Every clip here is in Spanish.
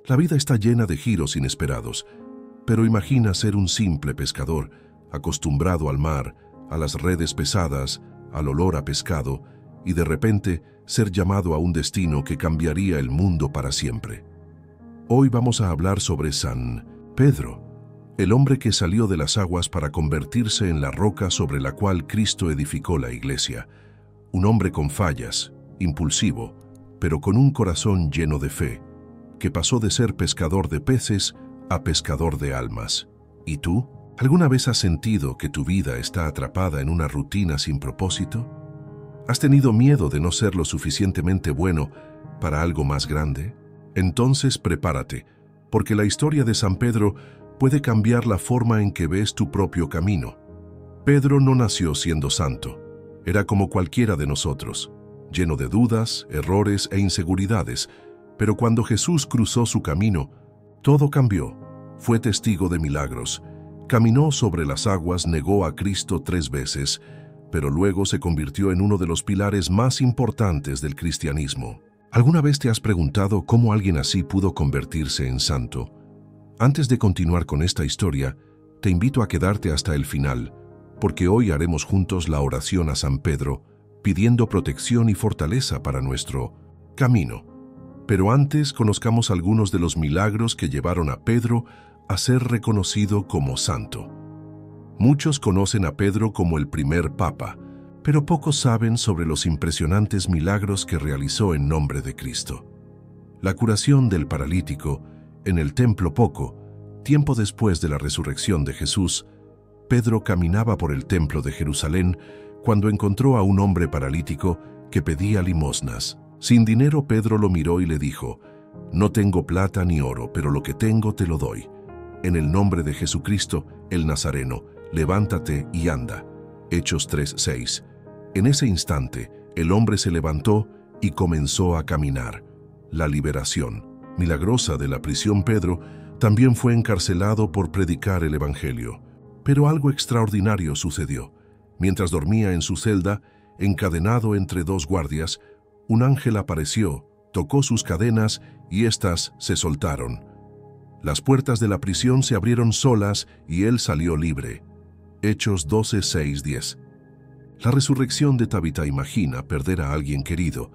La vida está llena de giros inesperados, pero imagina ser un simple pescador, acostumbrado al mar, a las redes pesadas, al olor a pescado, y de repente ser llamado a un destino que cambiaría el mundo para siempre. Hoy vamos a hablar sobre San Pedro, el hombre que salió de las aguas para convertirse en la roca sobre la cual Cristo edificó la iglesia. Un hombre con fallas, impulsivo, pero con un corazón lleno de fe, que pasó de ser pescador de peces a pescador de almas. ¿Y tú? ¿Alguna vez has sentido que tu vida está atrapada en una rutina sin propósito? ¿Has tenido miedo de no ser lo suficientemente bueno para algo más grande? Entonces prepárate, porque la historia de San Pedro puede cambiar la forma en que ves tu propio camino. Pedro no nació siendo santo. Era como cualquiera de nosotros, lleno de dudas, errores e inseguridades, pero cuando Jesús cruzó su camino, todo cambió. Fue testigo de milagros, caminó sobre las aguas, negó a Cristo 3 veces, pero luego se convirtió en uno de los pilares más importantes del cristianismo. ¿Alguna vez te has preguntado cómo alguien así pudo convertirse en santo? Antes de continuar con esta historia, te invito a quedarte hasta el final, porque hoy haremos juntos la oración a San Pedro, pidiendo protección y fortaleza para nuestro camino. Pero antes conozcamos algunos de los milagros que llevaron a Pedro a ser reconocido como santo. Muchos conocen a Pedro como el primer papa, pero pocos saben sobre los impresionantes milagros que realizó en nombre de Cristo. La curación del paralítico en el templo tiempo después de la resurrección de Jesús. Pedro caminaba por el templo de Jerusalén cuando encontró a un hombre paralítico que pedía limosnas. Sin dinero, Pedro lo miró y le dijo: «No tengo plata ni oro, pero lo que tengo te lo doy. En el nombre de Jesucristo, el Nazareno, levántate y anda». Hechos 3:6. En ese instante, el hombre se levantó y comenzó a caminar. La liberación milagrosa de la prisión. Pedro también fue encarcelado por predicar el Evangelio. Pero algo extraordinario sucedió. Mientras dormía en su celda, encadenado entre 2 guardias, un ángel apareció, tocó sus cadenas y éstas se soltaron. Las puertas de la prisión se abrieron solas y él salió libre. Hechos 12:6-10. La resurrección de Tabita. Imagina perder a alguien querido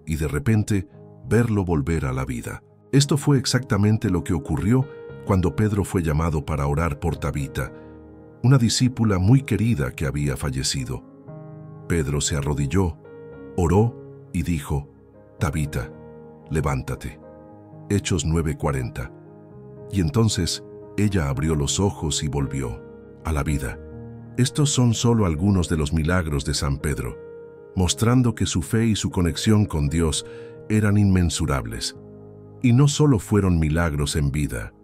y de repente verlo volver a la vida. Esto fue exactamente lo que ocurrió cuando Pedro fue llamado para orar por Tabita, una discípula muy querida que había fallecido. Pedro se arrodilló, oró y dijo: «Tabita, levántate». Hechos 9:40. Y entonces ella abrió los ojos y volvió a la vida. Estos son solo algunos de los milagros de San Pedro, mostrando que su fe y su conexión con Dios eran inmensurables. Y no solo fueron milagros en vida.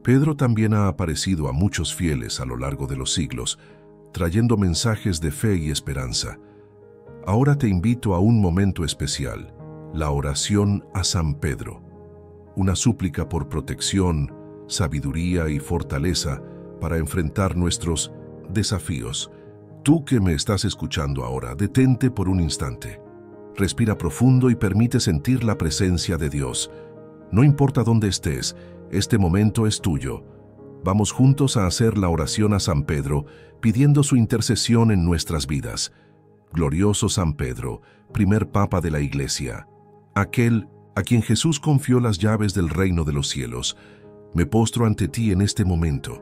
Pedro también ha aparecido a muchos fieles a lo largo de los siglos, trayendo mensajes de fe y esperanza. Ahora te invito a un momento especial, la oración a San Pedro. Una súplica por protección, sabiduría y fortaleza para enfrentar nuestros desafíos. Tú que me estás escuchando ahora, detente por un instante. Respira profundo y permite sentir la presencia de Dios. No importa dónde estés, este momento es tuyo. Vamos juntos a hacer la oración a San Pedro, pidiendo su intercesión en nuestras vidas. Glorioso San Pedro, primer Papa de la Iglesia, aquel a quien Jesús confió las llaves del reino de los cielos, me postro ante ti en este momento.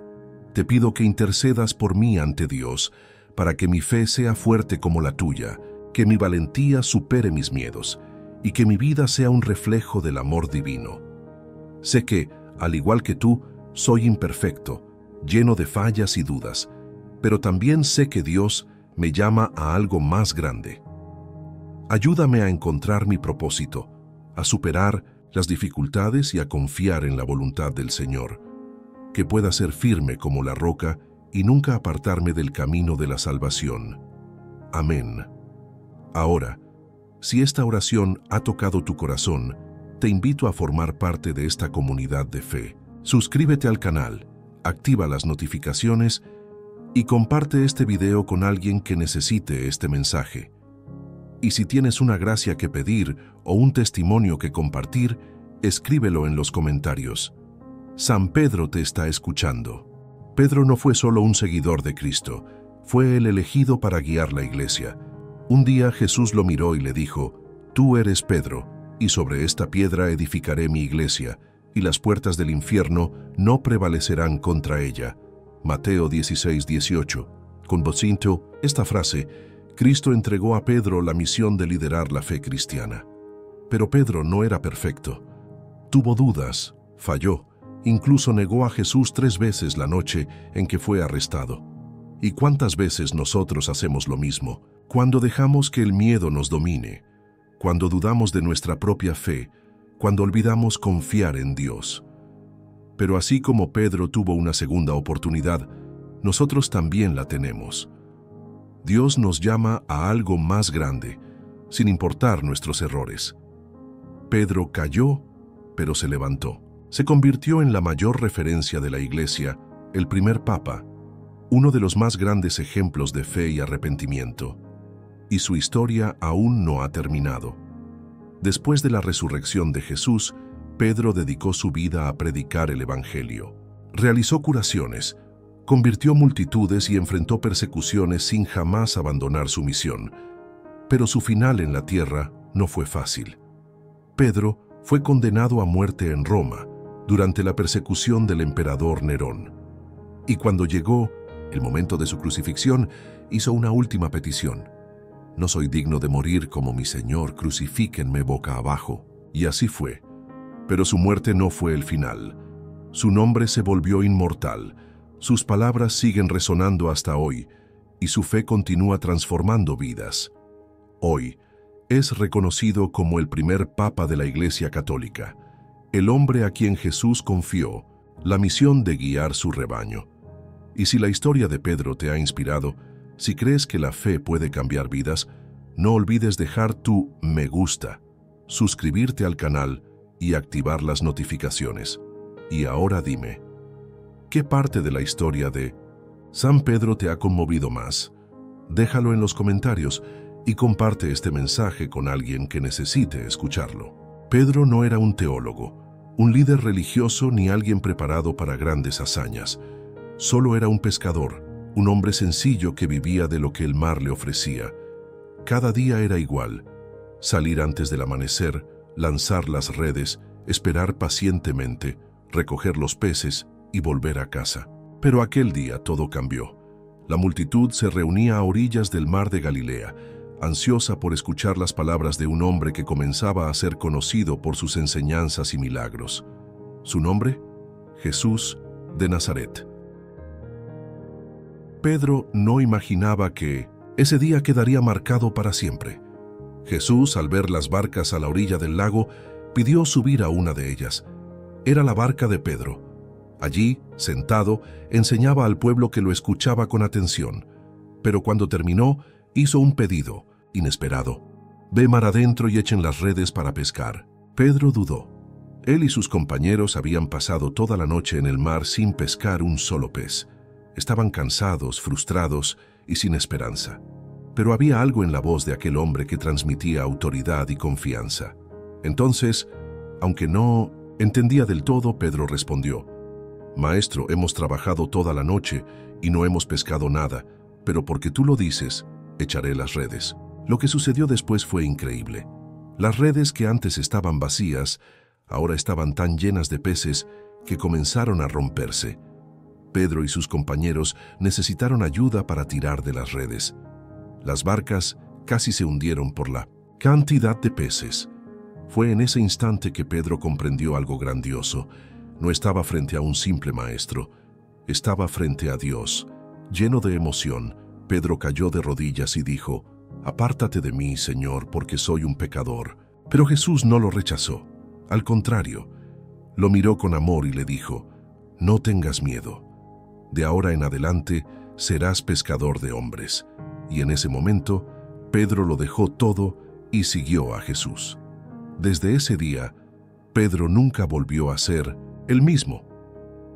Te pido que intercedas por mí ante Dios, para que mi fe sea fuerte como la tuya, que mi valentía supere mis miedos, y que mi vida sea un reflejo del amor divino. Sé que, al igual que tú, soy imperfecto, lleno de fallas y dudas, pero también sé que Dios me llama a algo más grande. Ayúdame a encontrar mi propósito, a superar las dificultades y a confiar en la voluntad del Señor, que pueda ser firme como la roca y nunca apartarme del camino de la salvación. Amén. Ahora, si esta oración ha tocado tu corazón, te invito a formar parte de esta comunidad de fe. Suscríbete al canal, activa las notificaciones y comparte este video con alguien que necesite este mensaje. Y si tienes una gracia que pedir o un testimonio que compartir, Escríbelo en los comentarios. San Pedro te está escuchando. Pedro no fue solo un seguidor de Cristo, fue el elegido para guiar la iglesia. Un día Jesús lo miró y le dijo: «Tú eres Pedro, y sobre esta piedra edificaré mi iglesia, y las puertas del infierno no prevalecerán contra ella». Mateo 16:18. Con Bocinto, esta frase, Cristo entregó a Pedro la misión de liderar la fe cristiana. Pero Pedro no era perfecto. Tuvo dudas, falló, incluso negó a Jesús 3 veces la noche en que fue arrestado. ¿Y cuántas veces nosotros hacemos lo mismo? Cuando dejamos que el miedo nos domine, cuando dudamos de nuestra propia fe, cuando olvidamos confiar en Dios. Pero así como Pedro tuvo una segunda oportunidad, nosotros también la tenemos. Dios nos llama a algo más grande, sin importar nuestros errores. Pedro cayó, pero se levantó. Se convirtió en la mayor referencia de la Iglesia, el primer Papa, uno de los más grandes ejemplos de fe y arrepentimiento. Y su historia aún no ha terminado. Después de la resurrección de Jesús, Pedro dedicó su vida a predicar el Evangelio. Realizó curaciones, convirtió multitudes y enfrentó persecuciones sin jamás abandonar su misión. Pero su final en la tierra no fue fácil. Pedro fue condenado a muerte en Roma durante la persecución del emperador Nerón. Y cuando llegó el momento de su crucifixión, hizo una última petición: «No soy digno de morir como mi Señor, crucifíquenme boca abajo». Y así fue. Pero su muerte no fue el final. Su nombre se volvió inmortal, sus palabras siguen resonando hasta hoy, y su fe continúa transformando vidas. Hoy es reconocido como el primer Papa de la Iglesia Católica, el hombre a quien Jesús confió la misión de guiar su rebaño. Y si la historia de Pedro te ha inspirado, si crees que la fe puede cambiar vidas, no olvides dejar tu me gusta, suscribirte al canal y activar las notificaciones. Y ahora dime, ¿qué parte de la historia de San Pedro te ha conmovido más? Déjalo en los comentarios y comparte este mensaje con alguien que necesite escucharlo. Pedro no era un teólogo, un líder religioso ni alguien preparado para grandes hazañas. Solo era un pescador, un hombre sencillo que vivía de lo que el mar le ofrecía. Cada día era igual: salir antes del amanecer, lanzar las redes, esperar pacientemente, recoger los peces y volver a casa. Pero aquel día todo cambió. La multitud se reunía a orillas del mar de Galilea, ansiosa por escuchar las palabras de un hombre que comenzaba a ser conocido por sus enseñanzas y milagros. ¿Su nombre? Jesús de Nazaret. Pedro no imaginaba que ese día quedaría marcado para siempre. Jesús, al ver las barcas a la orilla del lago, pidió subir a una de ellas. Era la barca de Pedro. Allí, sentado, enseñaba al pueblo que lo escuchaba con atención. Pero cuando terminó, hizo un pedido inesperado: «Ve mar adentro y echen las redes para pescar». Pedro dudó. Él y sus compañeros habían pasado toda la noche en el mar sin pescar un solo pez. Estaban cansados, frustrados y sin esperanza. Pero había algo en la voz de aquel hombre que transmitía autoridad y confianza. Entonces, aunque no entendía del todo, Pedro respondió: «Maestro, hemos trabajado toda la noche y no hemos pescado nada, pero porque tú lo dices, echaré las redes». Lo que sucedió después fue increíble. Las redes que antes estaban vacías, ahora estaban tan llenas de peces que comenzaron a romperse. Pedro y sus compañeros necesitaron ayuda para tirar de las redes. Las barcas casi se hundieron por la cantidad de peces. Fue en ese instante que Pedro comprendió algo grandioso. No estaba frente a un simple maestro, estaba frente a Dios. Lleno de emoción, Pedro cayó de rodillas y dijo: «Apártate de mí, Señor, porque soy un pecador». Pero Jesús no lo rechazó. Al contrario, lo miró con amor y le dijo: «No tengas miedo. De ahora en adelante serás pescador de hombres». Y en ese momento, Pedro lo dejó todo y siguió a Jesús. Desde ese día, Pedro nunca volvió a ser el mismo.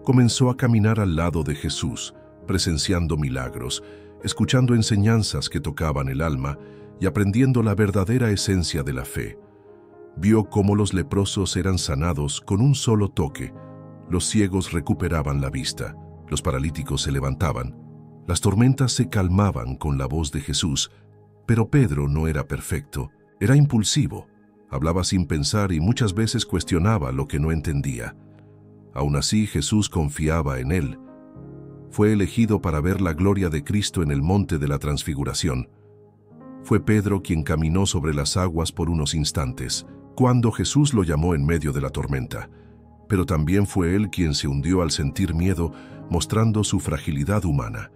Comenzó a caminar al lado de Jesús, presenciando milagros, escuchando enseñanzas que tocaban el alma y aprendiendo la verdadera esencia de la fe. Vio cómo los leprosos eran sanados con un solo toque, los ciegos recuperaban la vista, los paralíticos se levantaban, las tormentas se calmaban con la voz de Jesús, pero Pedro no era perfecto, era impulsivo, hablaba sin pensar y muchas veces cuestionaba lo que no entendía. Aún así, Jesús confiaba en él. Fue elegido para ver la gloria de Cristo en el monte de la Transfiguración. Fue Pedro quien caminó sobre las aguas por unos instantes, cuando Jesús lo llamó en medio de la tormenta. Pero también fue él quien se hundió al sentir miedo, mostrando su fragilidad humana.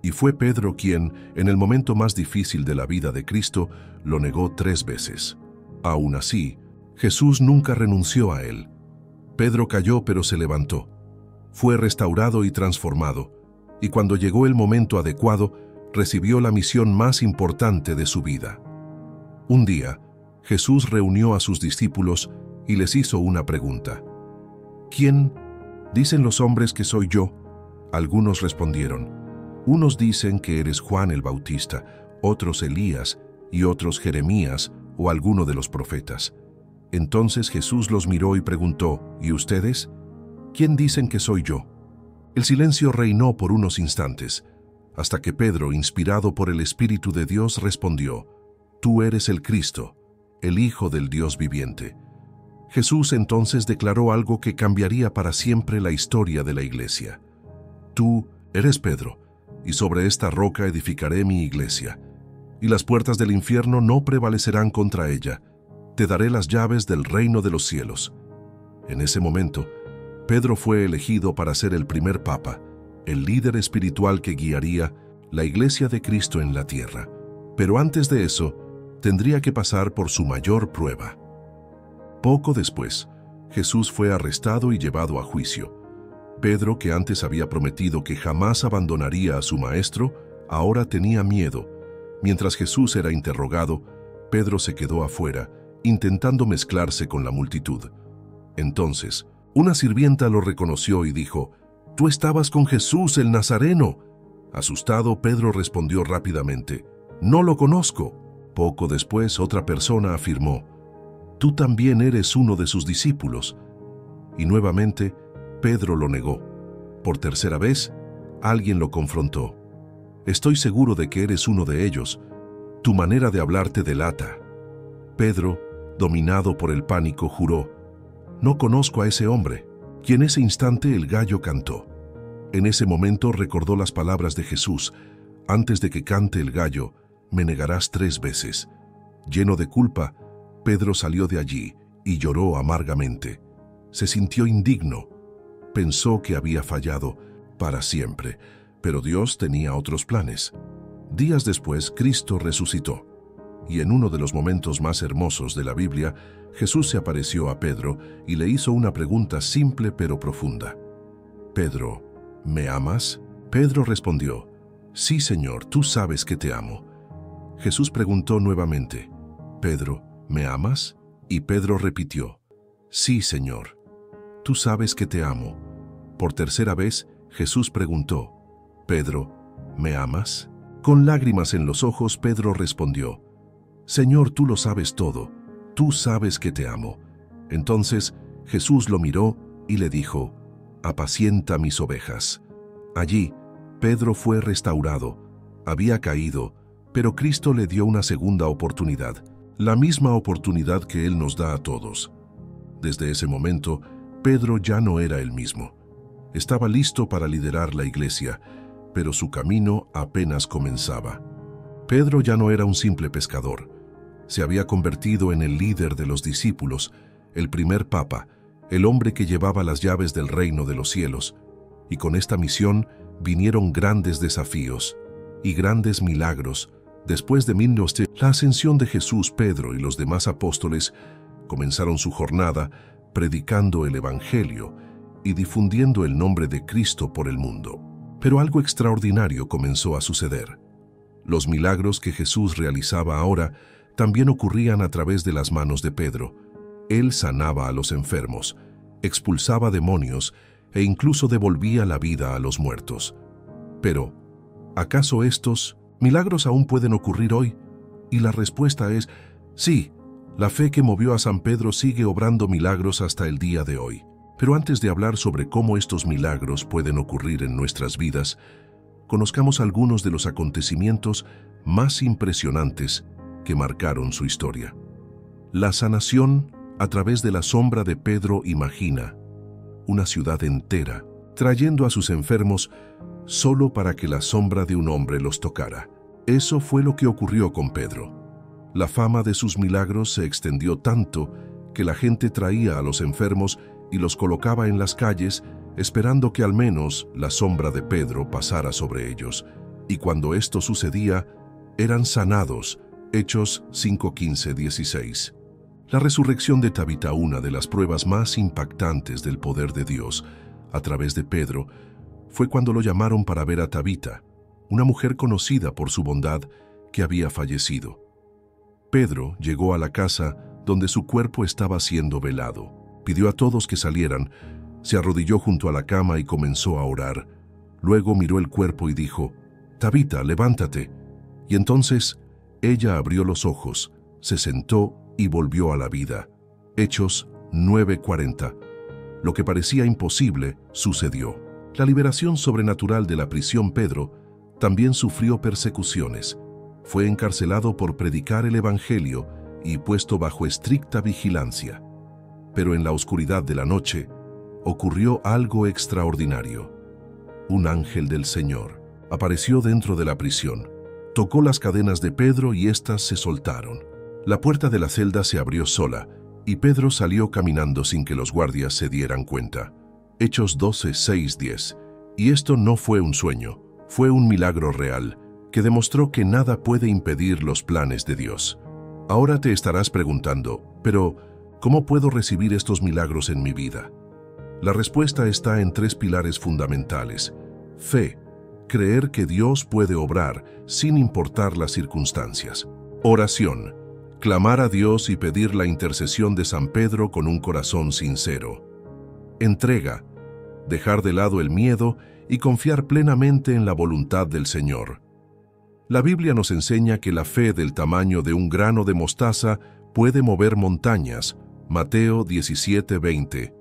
Y fue Pedro quien, en el momento más difícil de la vida de Cristo, lo negó 3 veces. Aún así, Jesús nunca renunció a él. Pedro cayó pero se levantó. Fue restaurado y transformado, y cuando llegó el momento adecuado, recibió la misión más importante de su vida. Un día, Jesús reunió a sus discípulos y les hizo una pregunta. ¿Quién dicen los hombres que soy yo? Algunos respondieron, unos dicen que eres Juan el Bautista, otros Elías y otros Jeremías o alguno de los profetas. Entonces Jesús los miró y preguntó, ¿y ustedes? ¿Quién dicen que soy yo? El silencio reinó por unos instantes, hasta que Pedro, inspirado por el Espíritu de Dios, respondió, Tú eres el Cristo, el Hijo del Dios viviente. Jesús entonces declaró algo que cambiaría para siempre la historia de la iglesia. Tú eres Pedro, y sobre esta roca edificaré mi iglesia, y las puertas del infierno no prevalecerán contra ella. Te daré las llaves del reino de los cielos. En ese momento, Pedro fue elegido para ser el primer papa, el líder espiritual que guiaría la iglesia de Cristo en la tierra. Pero antes de eso, tendría que pasar por su mayor prueba. Poco después, Jesús fue arrestado y llevado a juicio. Pedro, que antes había prometido que jamás abandonaría a su maestro, ahora tenía miedo. Mientras Jesús era interrogado, Pedro se quedó afuera, intentando mezclarse con la multitud. Entonces, una sirvienta lo reconoció y dijo, «Tú estabas con Jesús el Nazareno». Asustado, Pedro respondió rápidamente, «No lo conozco». Poco después, otra persona afirmó, «Tú también eres uno de sus discípulos». Y nuevamente, Pedro lo negó. Por tercera vez, alguien lo confrontó. «Estoy seguro de que eres uno de ellos. Tu manera de hablar te delata». Pedro, dominado por el pánico, juró, «No conozco a ese hombre». Y en ese instante el gallo cantó. En ese momento recordó las palabras de Jesús, «Antes de que cante el gallo, me negarás 3 veces». Lleno de culpa, Pedro salió de allí y lloró amargamente. Se sintió indigno. Pensó que había fallado para siempre, pero Dios tenía otros planes. Días después, Cristo resucitó. Y en uno de los momentos más hermosos de la Biblia, Jesús se apareció a Pedro y le hizo una pregunta simple pero profunda. «Pedro, ¿me amas?» Pedro respondió, «Sí, Señor, tú sabes que te amo». Jesús preguntó nuevamente, «Pedro, ¿me amas?» Y Pedro repitió, «Sí, Señor, tú sabes que te amo». Por tercera vez, Jesús preguntó, «Pedro, ¿me amas?» Con lágrimas en los ojos, Pedro respondió, «Señor, tú lo sabes todo, tú sabes que te amo». Entonces Jesús lo miró y le dijo, «Apacienta mis ovejas». Allí, Pedro fue restaurado. Había caído, pero Cristo le dio una segunda oportunidad, la misma oportunidad que Él nos da a todos. Desde ese momento, Pedro ya no era el mismo. Estaba listo para liderar la iglesia, pero su camino apenas comenzaba. Pedro ya no era un simple pescador. Se había convertido en el líder de los discípulos, el primer papa, el hombre que llevaba las llaves del reino de los cielos. Y con esta misión vinieron grandes desafíos y grandes milagros. Después de 1900, la ascensión de Jesús, Pedro y los demás apóstoles comenzaron su jornada predicando el Evangelio y difundiendo el nombre de Cristo por el mundo. Pero algo extraordinario comenzó a suceder. Los milagros que Jesús realizaba ahora también ocurrían a través de las manos de Pedro. Él sanaba a los enfermos, expulsaba demonios e incluso devolvía la vida a los muertos. Pero, ¿acaso estos milagros aún pueden ocurrir hoy? Y la respuesta es, sí, La fe que movió a San Pedro sigue obrando milagros hasta el día de hoy. Pero antes de hablar sobre cómo estos milagros pueden ocurrir en nuestras vidas, conozcamos algunos de los acontecimientos más impresionantes que marcaron su historia. La sanación a través de la sombra de Pedro. Imagina una ciudad entera trayendo a sus enfermos solo para que la sombra de un hombre los tocara. Eso fue lo que ocurrió con Pedro. La fama de sus milagros se extendió tanto que la gente traía a los enfermos y los colocaba en las calles esperando que al menos la sombra de Pedro pasara sobre ellos. Y cuando esto sucedía, eran sanados. Hechos 5:15-16. La resurrección de Tabita, una de las pruebas más impactantes del poder de Dios a través de Pedro, fue cuando lo llamaron para ver a Tabita, una mujer conocida por su bondad que había fallecido. Pedro llegó a la casa donde su cuerpo estaba siendo velado. Pidió a todos que salieran, se arrodilló junto a la cama y comenzó a orar. Luego miró el cuerpo y dijo: «Tabita, levántate». Y entonces ella abrió los ojos, se sentó y volvió a la vida. Hechos 9:40. Lo que parecía imposible sucedió. La liberación sobrenatural de la prisión. Pedro también sufrió persecuciones. Fue encarcelado por predicar el Evangelio y puesto bajo estricta vigilancia. Pero en la oscuridad de la noche ocurrió algo extraordinario. Un ángel del Señor apareció dentro de la prisión, tocó las cadenas de Pedro y éstas se soltaron. La puerta de la celda se abrió sola y Pedro salió caminando sin que los guardias se dieran cuenta. Hechos 12:6-10. Y esto no fue un sueño, fue un milagro real que demostró que nada puede impedir los planes de Dios. Ahora te estarás preguntando, pero ¿cómo puedo recibir estos milagros en mi vida? La respuesta está en 3 pilares fundamentales. Fe, creer que Dios puede obrar sin importar las circunstancias. Oración, clamar a Dios y pedir la intercesión de San Pedro con un corazón sincero. Entrega, dejar de lado el miedo y confiar plenamente en la voluntad del Señor. La Biblia nos enseña que la fe del tamaño de un grano de mostaza puede mover montañas. Mateo 17:20.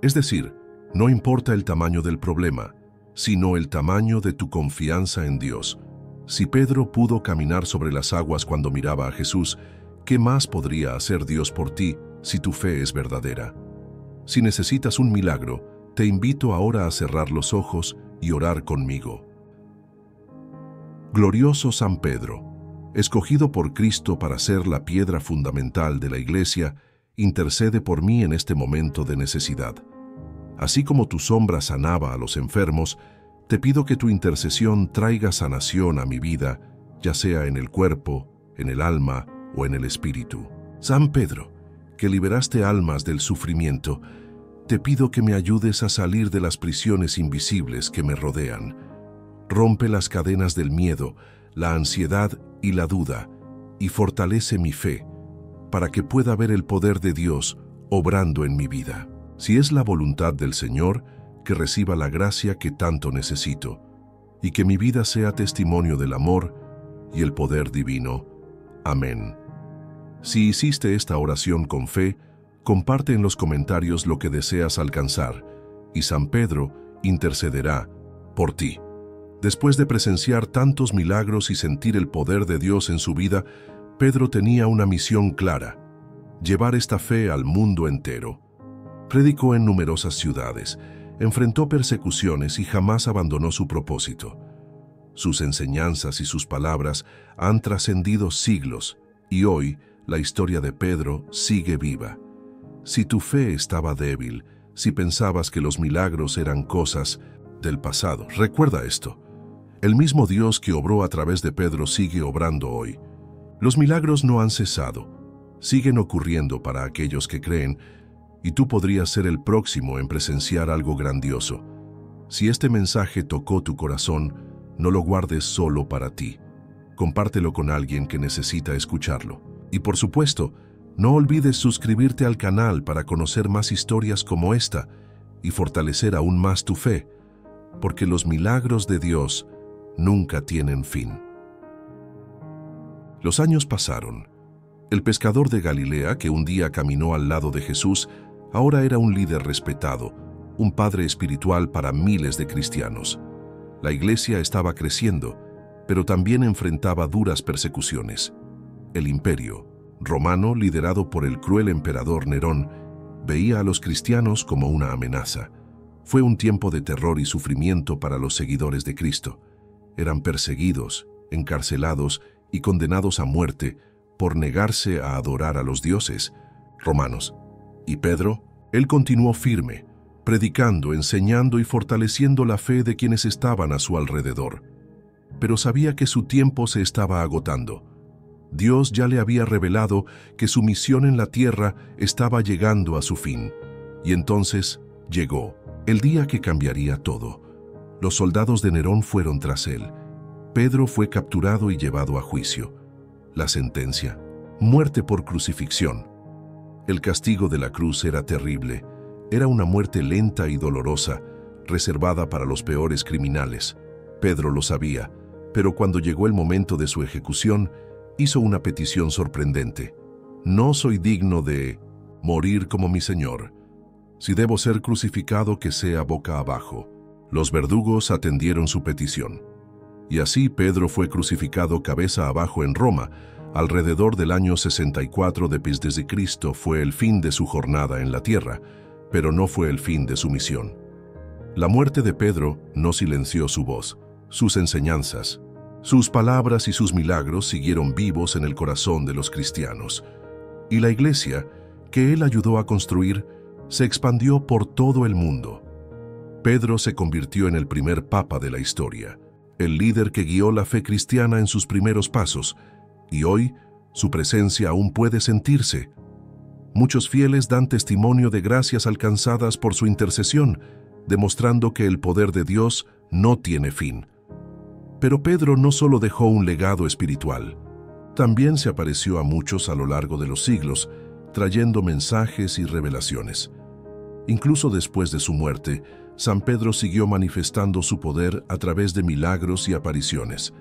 Es decir, no importa el tamaño del problema, sino el tamaño de tu confianza en Dios. Si Pedro pudo caminar sobre las aguas cuando miraba a Jesús, ¿qué más podría hacer Dios por ti si tu fe es verdadera? Si necesitas un milagro, te invito ahora a cerrar los ojos y orar conmigo. Glorioso San Pedro, escogido por Cristo para ser la piedra fundamental de la Iglesia, intercede por mí en este momento de necesidad. Así como tu sombra sanaba a los enfermos, te pido que tu intercesión traiga sanación a mi vida, ya sea en el cuerpo, en el alma o en el espíritu. San Pedro, que liberaste almas del sufrimiento, te pido que me ayudes a salir de las prisiones invisibles que me rodean. Rompe las cadenas del miedo, la ansiedad y la duda, y fortalece mi fe, para que pueda ver el poder de Dios obrando en mi vida. Si es la voluntad del Señor, que reciba la gracia que tanto necesito, y que mi vida sea testimonio del amor y el poder divino. Amén. Si hiciste esta oración con fe, comparte en los comentarios lo que deseas alcanzar, y San Pedro intercederá por ti. Después de presenciar tantos milagros y sentir el poder de Dios en su vida, Pedro tenía una misión clara: llevar esta fe al mundo entero. Predicó en numerosas ciudades, enfrentó persecuciones y jamás abandonó su propósito. Sus enseñanzas y sus palabras han trascendido siglos, y hoy la historia de Pedro sigue viva. Si tu fe estaba débil, si pensabas que los milagros eran cosas del pasado, recuerda esto: el mismo Dios que obró a través de Pedro sigue obrando hoy. Los milagros no han cesado, siguen ocurriendo para aquellos que creen, y tú podrías ser el próximo en presenciar algo grandioso. Si este mensaje tocó tu corazón, no lo guardes solo para ti. Compártelo con alguien que necesita escucharlo. Y por supuesto, no olvides suscribirte al canal para conocer más historias como esta y fortalecer aún más tu fe, porque los milagros de Dios nunca tienen fin. Los años pasaron El pescador de Galilea, que un día caminó al lado de Jesús, ahora era un líder respetado, un padre espiritual para miles de cristianos. La iglesia estaba creciendo, pero también enfrentaba duras persecuciones. El imperio romano, liderado por el cruel emperador Nerón, veía a los cristianos como una amenaza. Fue un tiempo de terror y sufrimiento para los seguidores de Cristo. Eran perseguidos, encarcelados y condenados a muerte por negarse a adorar a los dioses romanos. Y Pedro, él continuó firme, predicando, enseñando y fortaleciendo la fe de quienes estaban a su alrededor. Pero sabía que su tiempo se estaba agotando. Dios ya le había revelado que su misión en la tierra estaba llegando a su fin. Y entonces llegó el día que cambiaría todo. Los soldados de Nerón fueron tras él. Pedro fue capturado y llevado a juicio. La sentencia: muerte por crucifixión. El castigo de la cruz era terrible. Era una muerte lenta y dolorosa, reservada para los peores criminales. Pedro lo sabía, pero cuando llegó el momento de su ejecución, hizo una petición sorprendente. No soy digno de morir como mi Señor. Si debo ser crucificado, que sea boca abajo. Los verdugos atendieron su petición. Y así Pedro fue crucificado cabeza abajo en Roma. Alrededor del año 64 después de Cristo fue el fin de su jornada en la tierra, pero no fue el fin de su misión. La muerte de Pedro no silenció su voz, sus enseñanzas. Sus palabras y sus milagros siguieron vivos en el corazón de los cristianos. Y la iglesia, que él ayudó a construir, se expandió por todo el mundo. Pedro se convirtió en el primer papa de la historia, el líder que guió la fe cristiana en sus primeros pasos, y hoy su presencia aún puede sentirse. Muchos fieles dan testimonio de gracias alcanzadas por su intercesión, demostrando que el poder de Dios no tiene fin. Pero Pedro no solo dejó un legado espiritual, también se apareció a muchos a lo largo de los siglos, trayendo mensajes y revelaciones. Incluso después de su muerte, San Pedro siguió manifestando su poder a través de milagros y apariciones.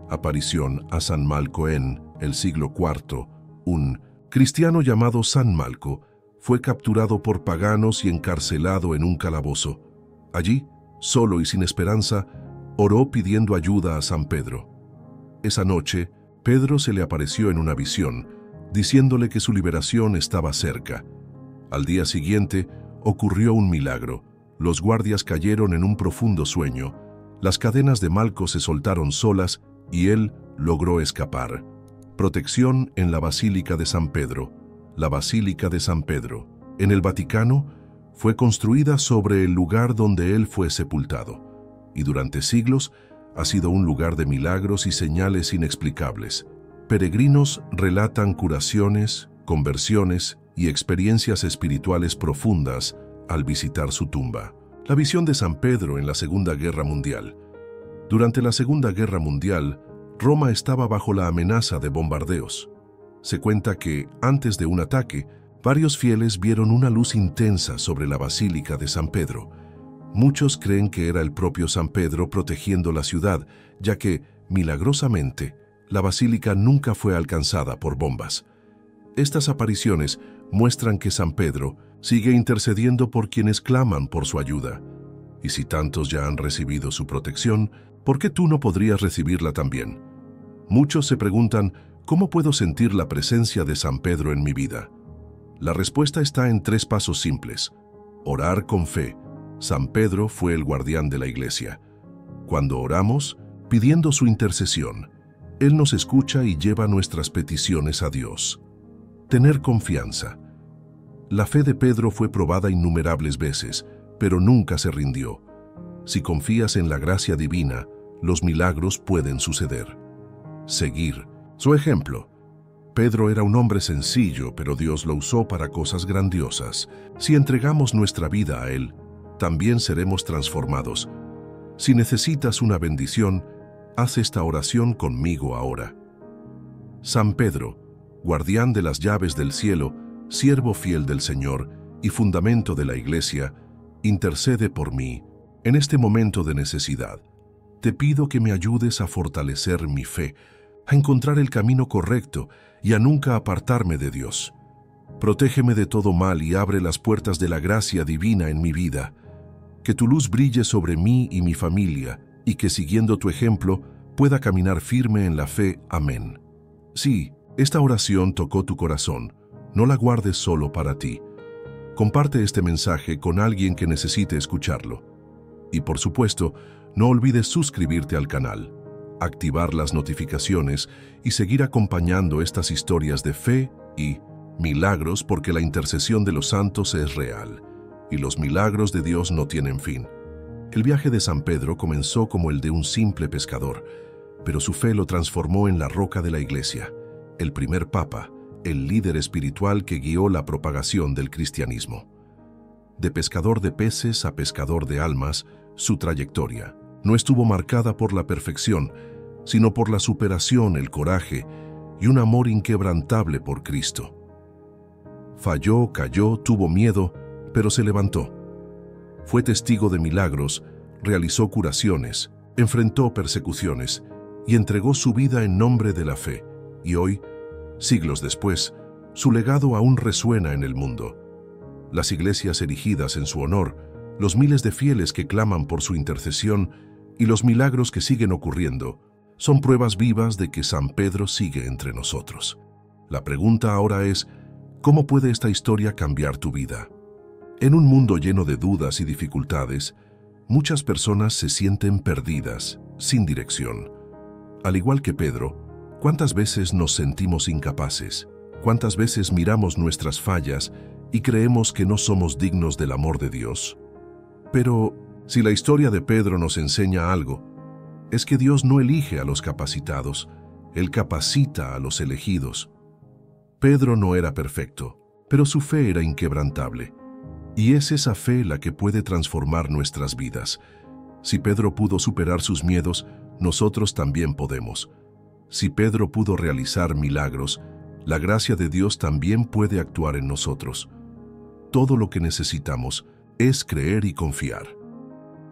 Aparición a San Malco en el siglo IV. Un cristiano llamado San Malco fue capturado por paganos y encarcelado en un calabozo. Allí, solo y sin esperanza, oró pidiendo ayuda a San Pedro. Esa noche, Pedro se le apareció en una visión, diciéndole que su liberación estaba cerca. Al día siguiente, ocurrió un milagro. Los guardias cayeron en un profundo sueño, las cadenas de Malco se soltaron solas y él logró escapar. Protección en la Basílica de San Pedro. La Basílica de San Pedro, en el Vaticano, fue construida sobre el lugar donde él fue sepultado, y durante siglos ha sido un lugar de milagros y señales inexplicables. Peregrinos relatan curaciones, conversiones y experiencias espirituales profundas al visitar su tumba. La visión de San Pedro en la Segunda Guerra Mundial. Durante la Segunda Guerra Mundial, Roma estaba bajo la amenaza de bombardeos. Se cuenta que, antes de un ataque, varios fieles vieron una luz intensa sobre la Basílica de San Pedro. Muchos creen que era el propio San Pedro protegiendo la ciudad, ya que, milagrosamente, la basílica nunca fue alcanzada por bombas. Estas apariciones muestran que San Pedro sigue intercediendo por quienes claman por su ayuda. Y si tantos ya han recibido su protección, ¿por qué tú no podrías recibirla también? Muchos se preguntan, ¿cómo puedo sentir la presencia de San Pedro en mi vida? La respuesta está en 3 pasos simples. Orar con fe. San Pedro fue el guardián de la iglesia. Cuando oramos, pidiendo su intercesión, Él nos escucha y lleva nuestras peticiones a Dios. Tener confianza. La fe de Pedro fue probada innumerables veces, pero nunca se rindió. Si confías en la gracia divina, los milagros pueden suceder. Seguir su ejemplo. Pedro era un hombre sencillo, pero Dios lo usó para cosas grandiosas. Si entregamos nuestra vida a Él, también seremos transformados. Si necesitas una bendición, haz esta oración conmigo ahora. San Pedro, guardián de las llaves del cielo, siervo fiel del Señor y fundamento de la Iglesia, intercede por mí en este momento de necesidad. Te pido que me ayudes a fortalecer mi fe, a encontrar el camino correcto y a nunca apartarme de Dios. Protégeme de todo mal y abre las puertas de la gracia divina en mi vida. Que tu luz brille sobre mí y mi familia, y que siguiendo tu ejemplo pueda caminar firme en la fe. Amén. Sí, esta oración tocó tu corazón. No la guardes solo para ti. Comparte este mensaje con alguien que necesite escucharlo. Y por supuesto, no olvides suscribirte al canal, activar las notificaciones y seguir acompañando estas historias de fe y milagros, porque la intercesión de los santos es real y los milagros de Dios no tienen fin. El viaje de San Pedro comenzó como el de un simple pescador, pero su fe lo transformó en la roca de la Iglesia, el primer papa, el líder espiritual que guió la propagación del cristianismo. De pescador de peces a pescador de almas, su trayectoria no estuvo marcada por la perfección, sino por la superación, el coraje y un amor inquebrantable por Cristo. Falló, cayó, tuvo miedo, pero se levantó. Fue testigo de milagros, realizó curaciones, enfrentó persecuciones y entregó su vida en nombre de la fe. Y hoy, siglos después, su legado aún resuena en el mundo. Las iglesias erigidas en su honor, los miles de fieles que claman por su intercesión y los milagros que siguen ocurriendo son pruebas vivas de que San Pedro sigue entre nosotros. La pregunta ahora es, ¿cómo puede esta historia cambiar tu vida? En un mundo lleno de dudas y dificultades, muchas personas se sienten perdidas, sin dirección. Al igual que Pedro, ¿cuántas veces nos sentimos incapaces? ¿Cuántas veces miramos nuestras fallas y creemos que no somos dignos del amor de Dios? Pero, si la historia de Pedro nos enseña algo, es que Dios no elige a los capacitados, Él capacita a los elegidos. Pedro no era perfecto, pero su fe era inquebrantable. Y es esa fe la que puede transformar nuestras vidas. Si Pedro pudo superar sus miedos, nosotros también podemos. Si Pedro pudo realizar milagros, la gracia de Dios también puede actuar en nosotros. Todo lo que necesitamos es creer y confiar.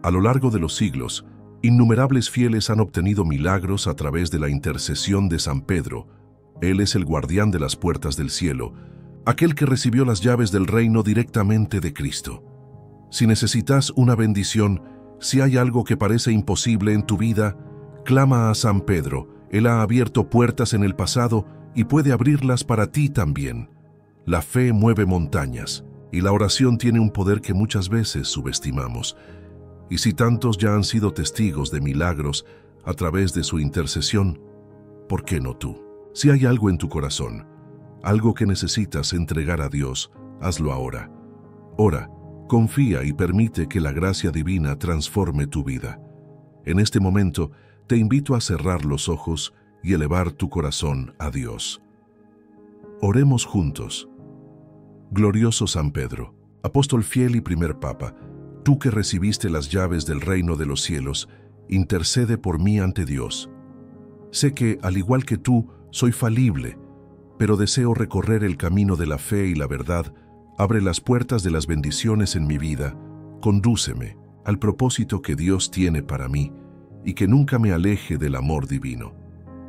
A lo largo de los siglos, innumerables fieles han obtenido milagros a través de la intercesión de San Pedro. Él es el guardián de las puertas del cielo, aquel que recibió las llaves del reino directamente de Cristo. Si necesitas una bendición, si hay algo que parece imposible en tu vida, clama a San Pedro. Él ha abierto puertas en el pasado y puede abrirlas para ti también. La fe mueve montañas y la oración tiene un poder que muchas veces subestimamos. Y si tantos ya han sido testigos de milagros a través de su intercesión, ¿por qué no tú? Si hay algo en tu corazón, algo que necesitas entregar a Dios, hazlo ahora. Ora, confía y permite que la gracia divina transforme tu vida. En este momento, te invito a cerrar los ojos y elevar tu corazón a Dios. Oremos juntos. Glorioso San Pedro, apóstol fiel y primer papa, tú que recibiste las llaves del reino de los cielos, intercede por mí ante Dios. Sé que, al igual que tú, soy falible, pero deseo recorrer el camino de la fe y la verdad. Abre las puertas de las bendiciones en mi vida, condúceme al propósito que Dios tiene para mí y que nunca me aleje del amor divino.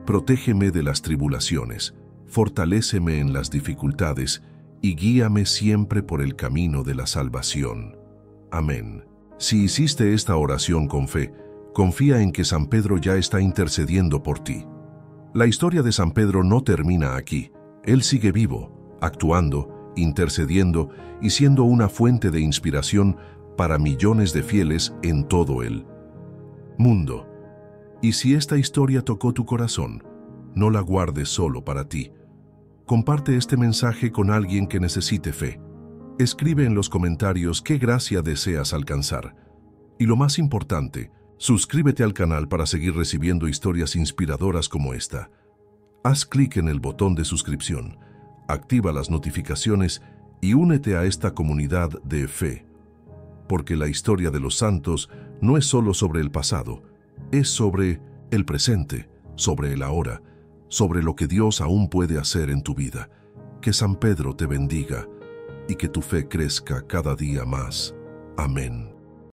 Protégeme de las tribulaciones, fortaléceme en las dificultades y guíame siempre por el camino de la salvación. Amén. Si hiciste esta oración con fe, confía en que San Pedro ya está intercediendo por ti. La historia de San Pedro no termina aquí. Él sigue vivo, actuando, intercediendo y siendo una fuente de inspiración para millones de fieles en todo el mundo. Y si esta historia tocó tu corazón, no la guardes solo para ti. Comparte este mensaje con alguien que necesite fe. Escribe en los comentarios qué gracia deseas alcanzar. Y lo más importante, suscríbete al canal para seguir recibiendo historias inspiradoras como esta. Haz clic en el botón de suscripción, activa las notificaciones y únete a esta comunidad de fe. Porque la historia de los santos no es solo sobre el pasado, es sobre el presente, sobre el ahora, sobre lo que Dios aún puede hacer en tu vida. Que San Pedro te bendiga y que tu fe crezca cada día más. Amén.